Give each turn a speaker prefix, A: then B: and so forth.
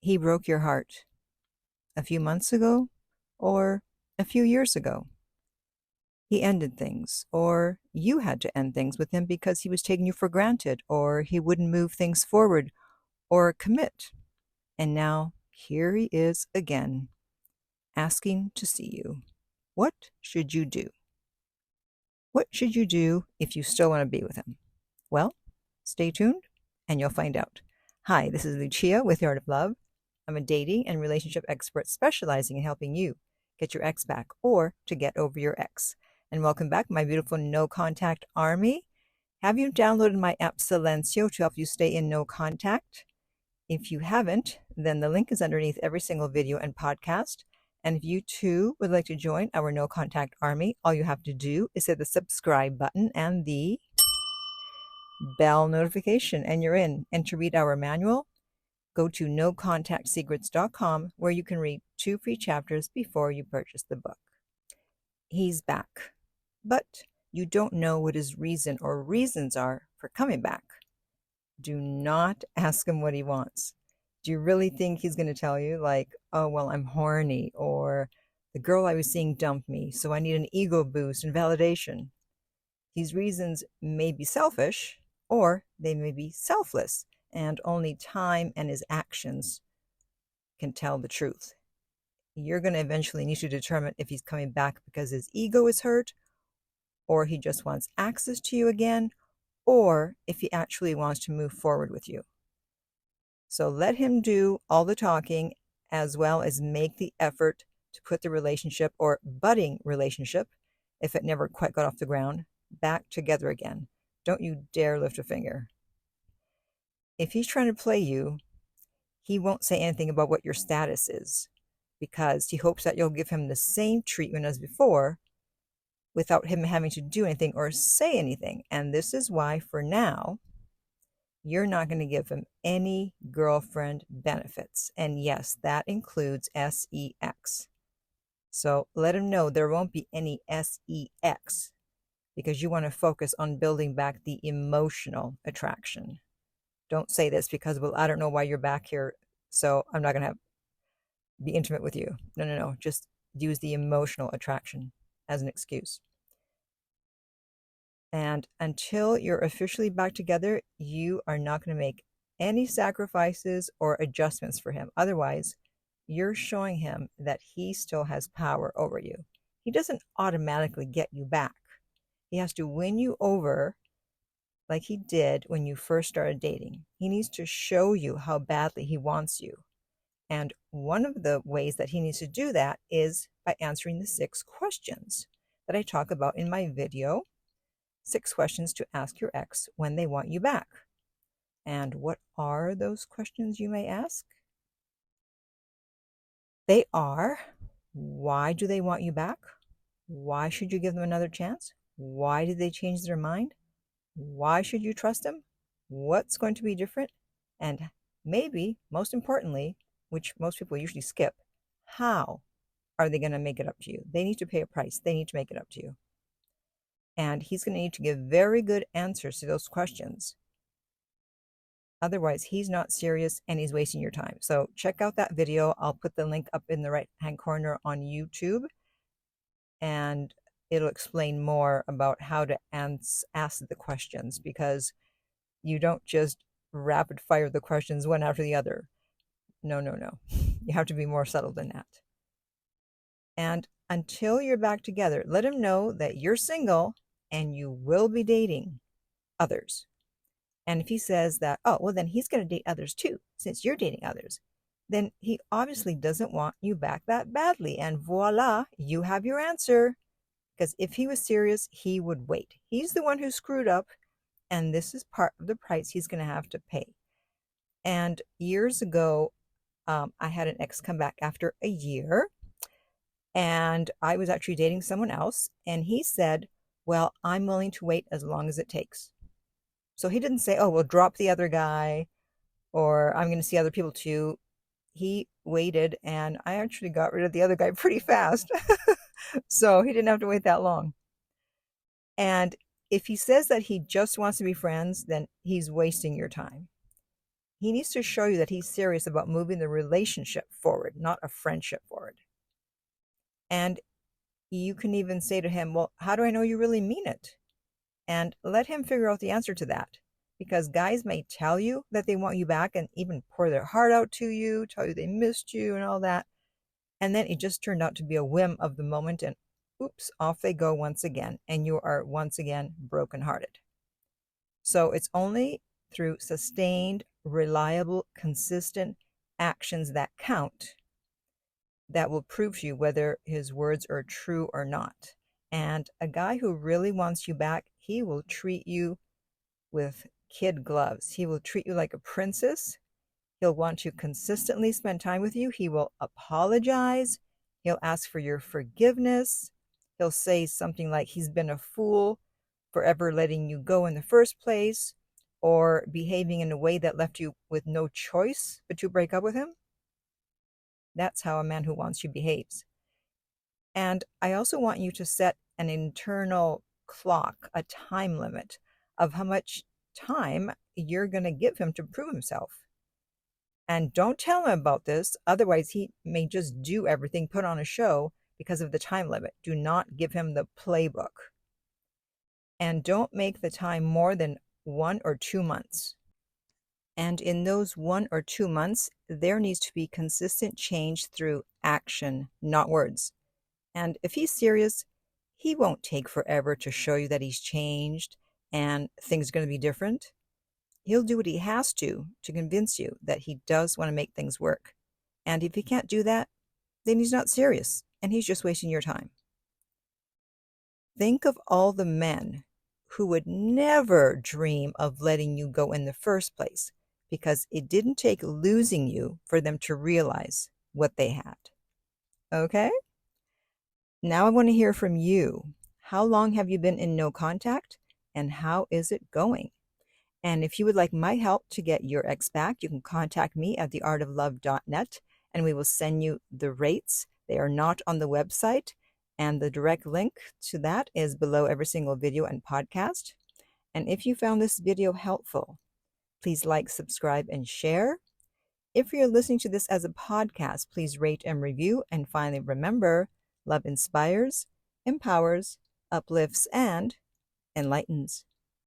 A: he broke your heart a few months ago or a few years ago. He ended things, or you had to end things with him because he was taking you for granted, or he wouldn't move things forward or commit. And now here he is again, asking to see you. What should you do? What should you do if you still want to be with him? Well, stay tuned and you'll find out. Hi, this is Lucia with The Art of Love. I'm a dating and relationship expert specializing in helping you get your ex back or to get over your ex. And welcome back, my beautiful no contact army. Have you downloaded my app Silencio to help you stay in no contact? If you haven't, then the link is underneath every single video and podcast. And if you too would like to join our no contact army, all you have to do is hit the subscribe button and the bell notification, and you're in. And to read our manual, go to nocontactsecrets.com, where you can read 2 free chapters before you purchase the book. He's back, but you don't know what his reason or reasons are for coming back. Do not ask him what he wants. Do you really think he's going to tell you, like, oh, well, I'm horny, or the girl I was seeing dumped me, so I need an ego boost and validation? These reasons may be selfish, or they may be selfless, and only time and his actions can tell the truth. You're going to eventually need to determine if he's coming back because his ego is hurt, or he just wants access to you again, or if he actually wants to move forward with you. So let him do all the talking, as well as make the effort to put the relationship, or budding relationship, if it never quite got off the ground, back together again. Don't you dare lift a finger. If he's trying to play you, he won't say anything about what your status is, because he hopes that you'll give him the same treatment as before without him having to do anything or say anything. And this is why, for now, you're not going to give him any girlfriend benefits. And yes, that includes sex. So let him know there won't be any sex, because you want to focus on building back the emotional attraction. Don't say this because, well, I don't know why you're back here, so I'm not going to be intimate with you. No. Just use the emotional attraction as an excuse. And until you're officially back together, you are not going to make any sacrifices or adjustments for him. Otherwise, you're showing him that he still has power over you. He doesn't automatically get you back. He has to win you over like he did when you first started dating. He needs to show you how badly he wants you. And one of the ways that he needs to do that is by answering the 6 questions that I talk about in my video. 6 questions to ask your ex when they want you back. And what are those questions, you may ask? They are: why do they want you back? Why should you give them another chance? Why did they change their mind? Why should you trust them? What's going to be different? And maybe, most importantly, which most people usually skip, how are they going to make it up to you? They need to pay a price. They need to make it up to you. And he's going to need to give very good answers to those questions. Otherwise, he's not serious and he's wasting your time. So check out that video. I'll put the link up in the right-hand corner on YouTube, and it'll explain more about how to ask the questions, because you don't just rapid fire the questions one after the other. No. You have to be more subtle than that. And until you're back together, let him know that you're single and you will be dating others. And if he says that, oh, well, then he's going to date others too, since you're dating others, then he obviously doesn't want you back that badly. And voila, you have your answer. Because if he was serious, he would wait. He's the one who screwed up, and this is part of the price he's going to have to pay. And years ago, I had an ex come back after a year, and I was actually dating someone else, and he said, well, I'm willing to wait as long as it takes. So he didn't say, oh, well, drop the other guy, or I'm going to see other people too. He waited, and I actually got rid of the other guy pretty fast. So he didn't have to wait that long. And if he says that he just wants to be friends, then he's wasting your time. He needs to show you that he's serious about moving the relationship forward, not a friendship forward. And you can even say to him, well, how do I know you really mean it? And let him figure out the answer to that. Because guys may tell you that they want you back and even pour their heart out to you, tell you they missed you and all that. And then it just turned out to be a whim of the moment, and oops, off they go once again. And you are once again brokenhearted. So it's only through sustained, reliable, consistent actions that count that will prove to you whether his words are true or not. And a guy who really wants you back, he will treat you with kid gloves. He will treat you like a princess. He'll want to consistently spend time with you. He will apologize. He'll ask for your forgiveness. He'll say something like he's been a fool for ever letting you go in the first place, or behaving in a way that left you with no choice but to break up with him. That's how a man who wants you behaves. And I also want you to set an internal clock, a time limit of how much time you're going to give him to prove himself. And don't tell him about this, otherwise he may just do everything, put on a show because of the time limit. Do not give him the playbook. And don't make the time more than 1 or 2 months. And in those 1 or 2 months, there needs to be consistent change through action, not words. And if he's serious, he won't take forever to show you that he's changed and things are going to be different. He'll do what he has to convince you that he does want to make things work. And if he can't do that, then he's not serious and he's just wasting your time. Think of all the men who would never dream of letting you go in the first place, because it didn't take losing you for them to realize what they had. Okay? Now I want to hear from you. How long have you been in no contact, and how is it going? And if you would like my help to get your ex back, you can contact me at theartoflove.net, and we will send you the rates. They are not on the website, and the direct link to that is below every single video and podcast. And if you found this video helpful, please like, subscribe, and share. If you're listening to this as a podcast, please rate and review. And finally, remember, love inspires, empowers, uplifts, and enlightens.